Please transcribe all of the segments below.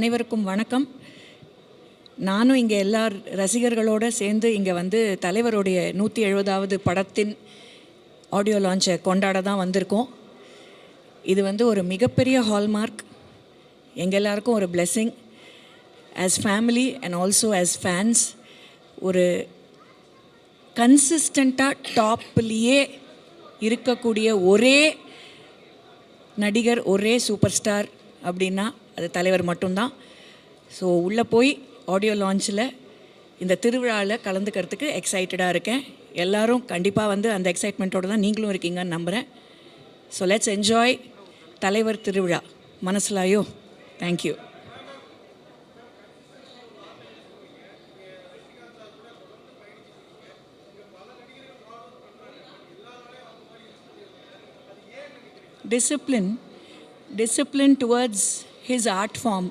அனைவருக்கும் வணக்கம். நானும் இங்கே எல்லா ரசிகர்களோடு சேர்ந்து இங்கே வந்து தலைவருடைய 170வது படத்தின் ஆடியோ லான்ச்சை கொண்டாட தான் வந்திருக்கோம். இது வந்து ஒரு மிகப்பெரிய ஹால்மார்க், எங்கள் எல்லாருக்கும் ஒரு blessing. As family and also as fans, ஒரு கன்சிஸ்டண்ட்டாக டாப்லேயே இருக்கக்கூடிய ஒரே நடிகர், ஒரே சூப்பர் ஸ்டார் அப்படின்னா அது தலைவர் மட்டும்தான். ஸோ உள்ளே போய் ஆடியோ லான்ச்சில் இந்த திருவிழாவில் கலந்துக்கிறதுக்கு எக்ஸைட்டடாக இருக்கேன். எல்லோரும் கண்டிப்பாக வந்து அந்த எக்ஸைட்மெண்ட்டோடு தான் நீங்களும் இருக்கீங்கன்னு நம்புகிறேன். ஸோ லெட்ஸ் என்ஜாய் தலைவர் திருவிழா. மனசிலாயோ? Thank you. Discipline towards his art form,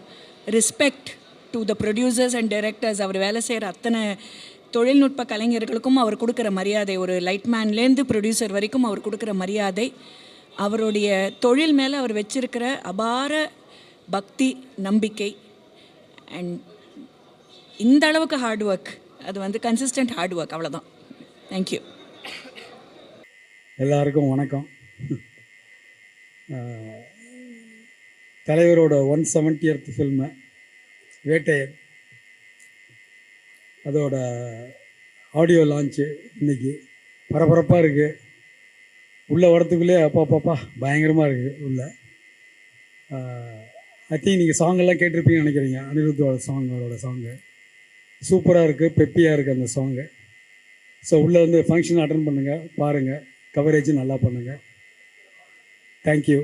respect to the producers and directors. அவர் வேலை செய்கிற அத்தனை தொழில்நுட்ப கலைஞர்களுக்கும் அவர் கொடுக்குற மரியாதை, ஒரு லைட்மேன்லேருந்து ப்ரொடியூசர் வரைக்கும் அவர் கொடுக்குற மரியாதை, அவருடைய தொழில் மேலே அவர் வச்சிருக்கிற அபார பக்தி, நம்பிக்கை, அண்ட் இந்த அளவுக்கு ஹார்ட் ஒர்க், அது வந்து கன்சிஸ்டன்ட் ஹார்ட் ஒர்க், அவ்வளோதான். தேங்க்யூ. எல்லாருக்கும் வணக்கம். தலைவரோட 170th ஃபில்மு வேட்டையன், அதோட ஆடியோ லான்ச்சு இன்றைக்கி பரபரப்பாக இருக்குது. உள்ளே வரத்துக்குள்ளே அப்பா பயங்கரமாக இருக்குது உள்ளே. ஐ திங்க் நீங்கள் சாங்கெல்லாம் கேட்டிருப்பீங்கன்னு நினைக்கிறீங்க. அனிருத்தோட சாங்கு சூப்பராக இருக்குது, பெப்பியாக இருக்குது அந்த சாங்கு. ஸோ உள்ளே வந்து ஃபங்க்ஷன் அட்டன் பண்ணுங்கள், பாருங்கள், கவரேஜும் நல்லா பண்ணுங்கள். தேங்க்யூ.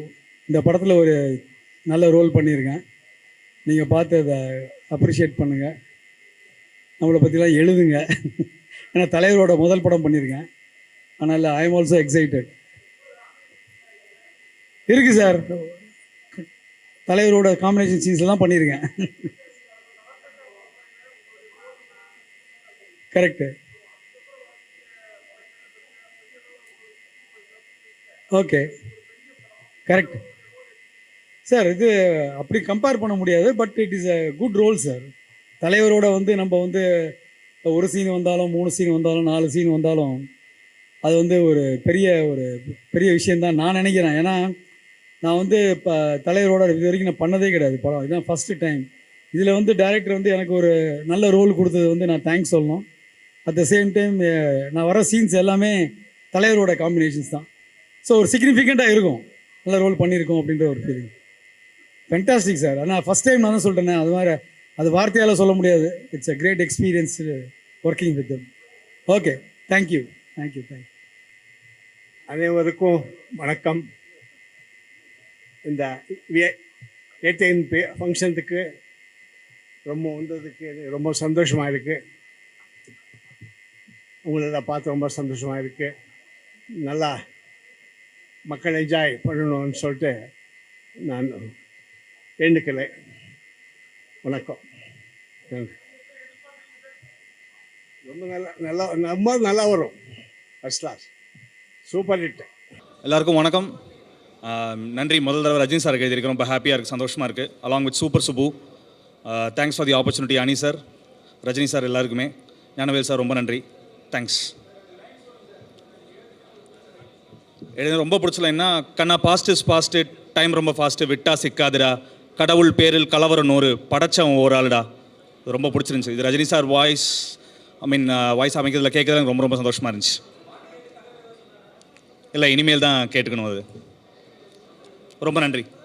இந்த படத்தில் ஒரு நல்ல ரோல் பண்ணியிருக்கேன். நீங்கள் பார்த்து அதை அப்ரிஷியேட் பண்ணுங்கள், நம்மளை பற்றிலாம் எழுதுங்க. ஏன்னா தலைவரோட முதல் படம் பண்ணியிருக்கேன், அதனால் ஐ எம் ஆல்சோ எக்ஸைட்டட். இருக்குது சார், தலைவரோட காம்பினேஷன் சீன்ஸ்லாம் பண்ணியிருக்கேன். கரெக்டு. Okay, correct sir. இது அப்படி கம்பேர் பண்ண முடியாது, but it is a good role sir. தலைவரோட வந்து நம்ம வந்து ஒரு சீன் வந்தாலும், 3 சீன் வந்தாலும், 4 சீன் வந்தாலும் அது வந்து ஒரு பெரிய விஷயந்தான் நான் நினைக்கிறேன். ஏன்னா நான் வந்து இப்போ தலைவரோட இது வரைக்கும் நான் பண்ணதே கிடையாது படம், இதுதான் ஃபஸ்ட்டு டைம். இதில் வந்து டைரக்டர் வந்து எனக்கு ஒரு நல்ல ரோல் கொடுத்தது வந்து நான் தேங்க்ஸ் சொல்லணும். அட் த சேம் டைம் நான் வர சீன்ஸ் எல்லாமே தலைவரோட காம்பினேஷன்ஸ் தான். ஸோ ஒரு சிக்னிஃபிகண்ட்டாக இருக்கும், நல்ல ரோல் பண்ணியிருக்கோம் அப்படின்ற ஒரு ஃபீலிங். Fantastic sir. ஆனால் ஃபஸ்ட் டைம் நான் தான் சொல்கிறேன், அது மாதிரி அது வார்த்தையால் சொல்ல முடியாது. It's a great experience working with them. Okay, thank you. அனைவருக்கும் வணக்கம். இந்த வேட்டையின் ஃபங்க்ஷனுக்கு வந்ததுக்கு ரொம்ப சந்தோஷமாக இருக்குது. உங்களை பார்த்து ரொம்ப சந்தோஷமாக இருக்குது. நல்லா மக்கள் என்ஜாய் பண்ணணும்னு சொல்லிட்டு நான் வேண்டுக்கலை. வணக்கம். ரொம்ப நல்லா வரும். First class, super hit. எல்லாருக்கும் வணக்கம். நன்றி. முதல் தடவை ரஜினி சாருக்கு எழுதியிருக்கேன், ரொம்ப ஹாப்பியாக இருக்குது, சந்தோஷமாக இருக்குது. Along with super Subbu. Thanks for the opportunity அனி சார், ரஜினி சார், எல்லாருக்குமே. ஞானவேல் சார் ரொம்ப நன்றி, தேங்க்ஸ். எனக்கு ரொம்ப பிடிச்சலைன்னா, கண்ணா பாஸ்ட் இஸ் பாஸ்ட்டு, டைம் ரொம்ப ஃபாஸ்ட்டு, விட்டா சிக்காதுடா, கடவுள் பேரில் கலவரம் 100, படைச்சவன் ஒரு ஆளுடா. ரொம்ப பிடிச்சிருந்துச்சி. இது ரஜினி சார் வாய்ஸ் வாய்ஸ் அமைக்கிறதுல கேட்குறது ரொம்ப ரொம்ப சந்தோஷமாக இருந்துச்சு. இல்லை, இனிமேல் தான் கேட்டுக்கணும். அது ரொம்ப நன்றி.